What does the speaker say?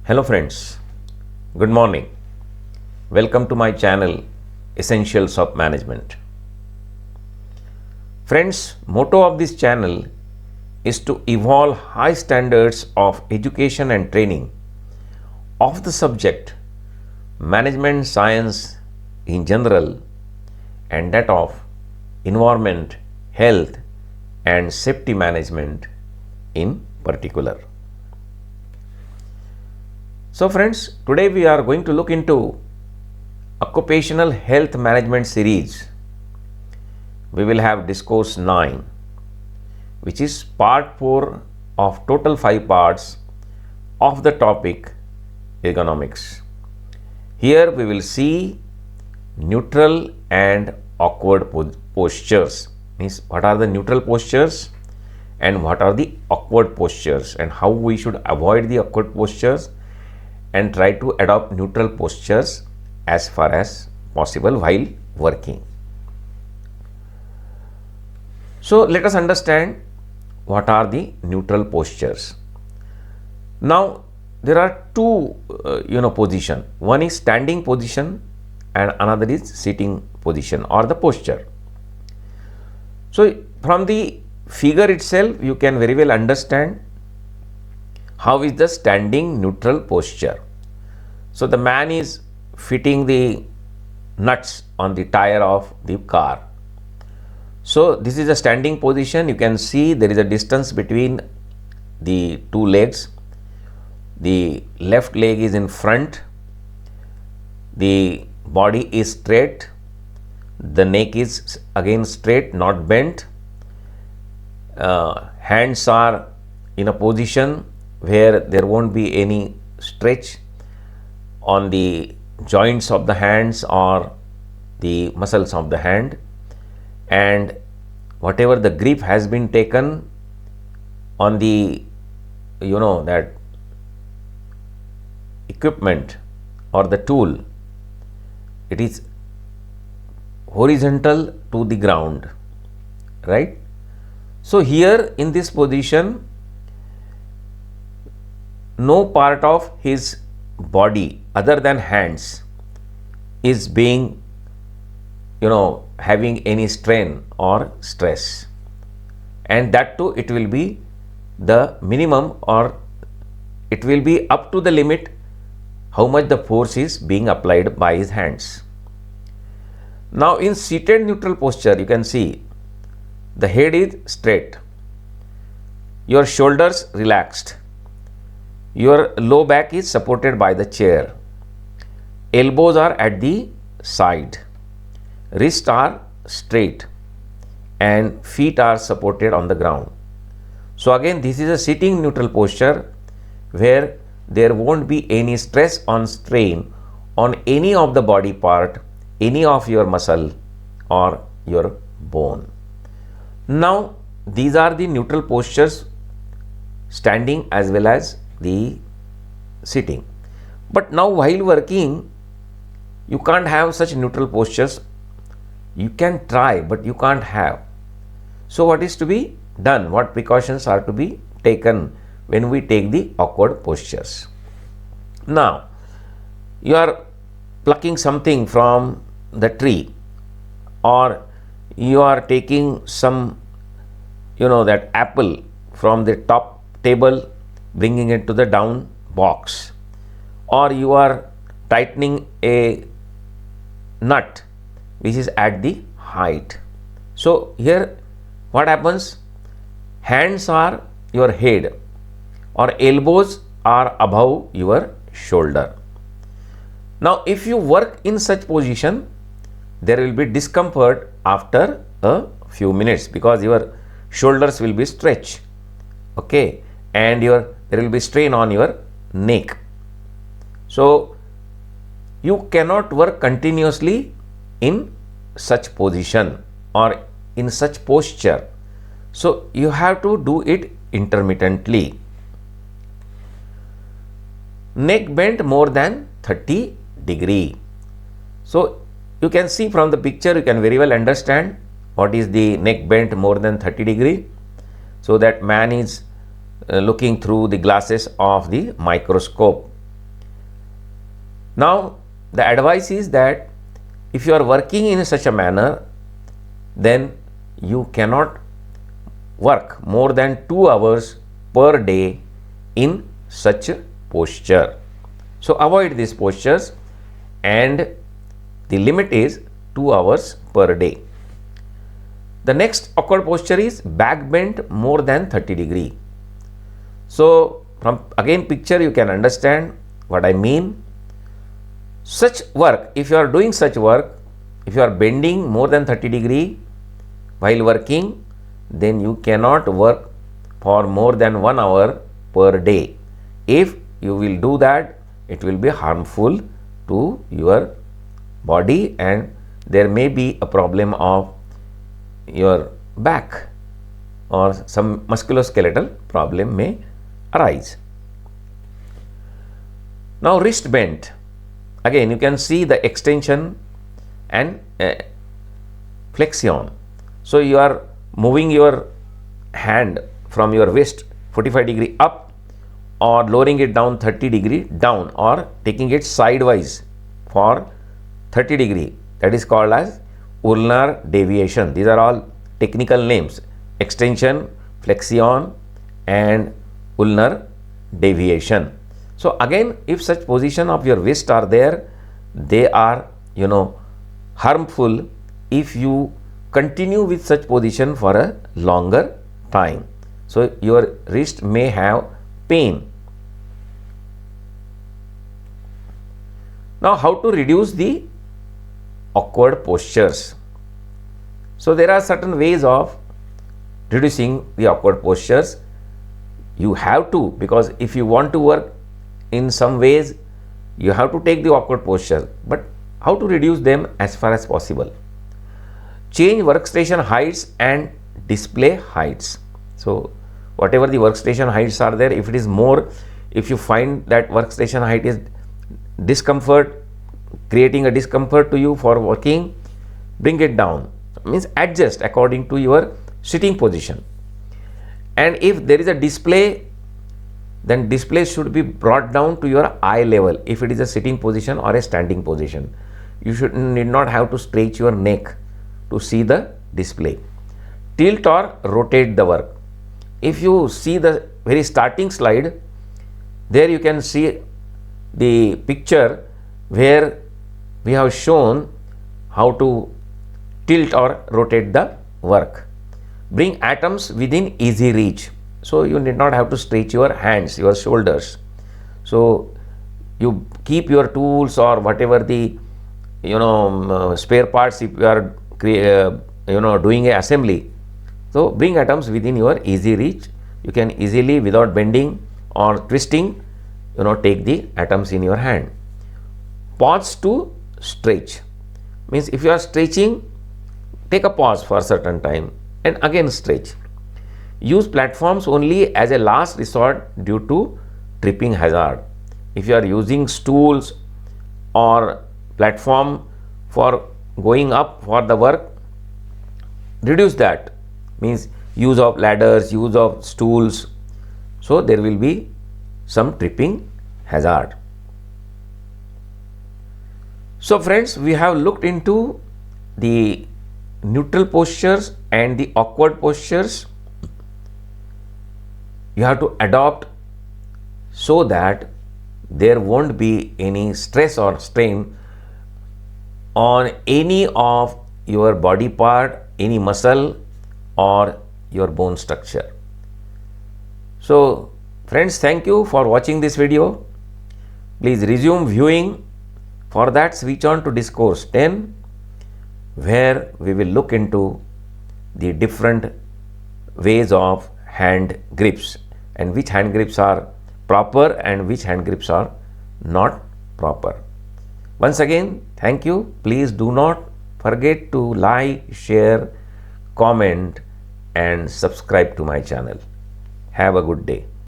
Hello friends, good morning. Welcome to my channel Essentials of Management. Friends, motto of this channel is to evolve high standards of education and training of the subject management science in general and that of environment, health and safety management in particular. So friends, today we are going to look into Occupational Health Management series. We will have discourse 9, which is part 4 of total 5 parts of the topic ergonomics. Here we will see neutral and awkward postures. Means what are the neutral postures and what are the awkward postures and how we should avoid the awkward postures and try to adopt neutral postures as far as possible while working. So let us understand what are the neutral postures. Now there are two position. One is standing position and another is sitting position or the posture. So from the figure itself you can very well understand how is the standing neutral posture. So the man is fitting the nuts on the tire of the car. So this is a standing position. You can see there is a distance between the two legs. The left leg is in front. The body is straight. The neck is again straight, not bent. Hands are in a position where there won't be any stretch on the joints of the hands or the muscles of the hand, and whatever the grip has been taken on the that equipment or the tool, it is horizontal to the ground, right? So here in this position no part of his body other than hands is being having any strain or stress, and that too it will be the minimum or it will be up to the limit how much the force is being applied by his hands. Now in seated neutral posture you can see the head is straight, your shoulders relaxed, your low back is supported by the chair, elbows are at the side, wrists are straight and feet are supported on the ground. So again this is a sitting neutral posture where there won't be any stress or strain on any of the body part, any of your muscle or your bone. Now these are the neutral postures, standing as well as the sitting. But now while working you can't have such neutral postures. You can try but you can't have. So what is to be done? What precautions are to be taken when we take the awkward postures? Now you are plucking something from the tree or you are taking some that apple from the top table, bringing it to the down box, or you are tightening a nut which is at the height. So here what happens? Hands are your head or elbows are above your shoulder. Now if you work in such position there will be discomfort after a few minutes because your shoulders will be stretched, okay, and there will be strain on your neck. So you cannot work continuously in such position or in such posture. So you have to do it intermittently. Neck bent more than 30 degree. So you can see from the picture, you can very well understand what is the neck bent more than 30 degree. So that man is looking through the glasses of the microscope Now the advice is that if you are working in such a manner, then you cannot work more than 2 hours per day in such a posture. So avoid these postures, and the limit is 2 hours per day. The next awkward posture is back bent more than 30 degree. So from again picture you can understand what I mean. Such work, if you are doing such work, if you are bending more than 30 degree while working, then you cannot work for more than 1 hour per day. If you will do that, it will be harmful to your body, and there may be a problem of your back or some musculoskeletal problem may arise. Now wrist bend, again you can see the extension and flexion. So you are moving your hand from your wrist 45 degree up, or lowering it down 30 degree down, or taking it sidewise for 30 degree. That is called as ulnar deviation. These are all technical names: extension, flexion and ulnar deviation. So again, if such position of your wrist are there, they are harmful if you continue with such position for a longer time. So your wrist may have pain. Now how to reduce the awkward postures? So there are certain ways of reducing the awkward postures. You have to, because if you want to work in some ways, you have to take the awkward posture. But how to reduce them as far as possible? Change workstation heights and display heights. So whatever the workstation heights are there, if it is more, if you find that workstation height is creating a discomfort to you for working, bring it down. Means adjust according to your sitting position. And if there is a display, then display should be brought down to your eye level if it is a sitting position or a standing position. You need not have to stretch your neck to see the display. Tilt or rotate the work. If you see the very starting slide, there you can see the picture where we have shown how to tilt or rotate the work. Bring atoms within easy reach. So you need not have to stretch your hands, your shoulders. So you keep your tools or whatever the spare parts, if you are doing a assembly. So bring atoms within your easy reach. You can easily, without bending or twisting, take the atoms in your hand. Pause to stretch. Means if you are stretching, take a pause for a certain time and again stretch. Use platforms only as a last resort due to tripping hazard. If you are using stools or platform for going up for the work, reduce that. Means use of ladders, use of stools. So there will be some tripping hazard. So friends, we have looked into the neutral postures and the awkward postures. You have to adopt so that there won't be any stress or strain on any of your body part, any muscle or your bone structure. So friends, thank you for watching this video. Please resume viewing. For that, switch on to discourse 10, where we will look into the different ways of hand grips and which hand grips are proper and which hand grips are not proper. Once again, thank you. Please do not forget to like, share, comment and subscribe to my channel. Have a good day.